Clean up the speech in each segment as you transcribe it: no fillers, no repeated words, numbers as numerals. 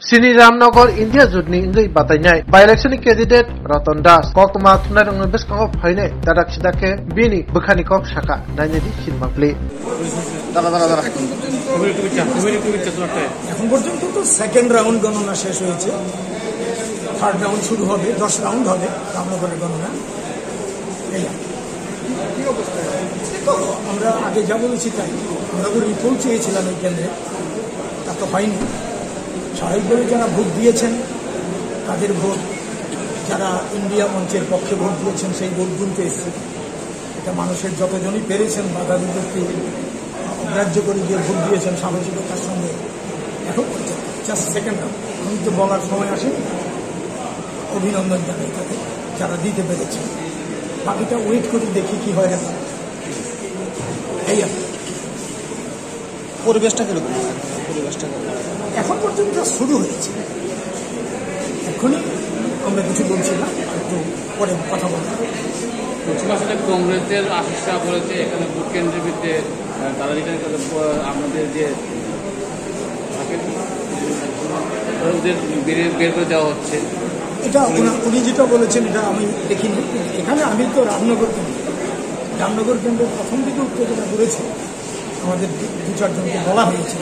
Sini Ramnagar India Judni Ingui Batanya by election candidate Ratan Das Kokma Tunarang Besco of Haine Dadak Sidake Bini Bukhanikov Shaka Nanadi Shilmapli এখন পর্যন্ত তো second round গণনা শেষ হয়েছে, third round শুরু হবে, 10 round হবে রামনগরের গণনা। আমরা আগে যা বলেছি তাই, আমরা রিপোর্ট চেয়েছিলাম এই কেন্দ্রে, তা তো হয়নি। স্বাভাবিকভাবে যারা ভোট দিয়েছেন তাদের ভোট, যারা ইন্ডিয়া মঞ্চের পক্ষে ভোট দিয়েছেন সেই ভোট গুনতে এসছে। এটা মানুষের যতজনই পেরেছেন বাধা বিপত্তি অগ্রাহ্য করে গিয়ে ভোট দিয়েছেন সাহসিকতার সঙ্গে। এখন জাস্ট সেকেন্ড রাউন্ড, আমি তো বলার সময় আসে, অভিনন্দন জানাই তাদের যারা দিতে পেরেছেন। বাকিটা ওয়েট করে দেখি কি হয়। এই পরিবেশটা কিরকম? এখন পর্যন্ত শুরু হয়েছে, এখনই আমরা কিছু বলছি না, একটু পরে কথা বলবো। কংগ্রেসের আশিসা বলেছে এখানে ভোট কেন্দ্রের ভিত্তিতে তারা আমাদের যে বের করে দেওয়া হচ্ছে, এটা উনি যেটা বলেছেন এটা আমি দেখিনি। এখানে আমি তো রামনগর কেন্দ্রের প্রথম দিকে উত্তেজনা করেছি, আমাদের 2-4 জনকে বলা হয়েছে,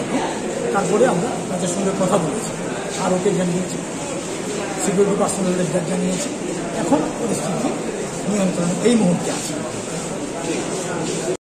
তারপরে আমরা তাদের সঙ্গে কথা বলেছি, আর ওকে জানিয়েছি, সিকিউরিটি পার্সোনালদের জানিয়েছি। এখন পরিস্থিতি নিয়ন্ত্রণে এই মুহূর্তে আছে।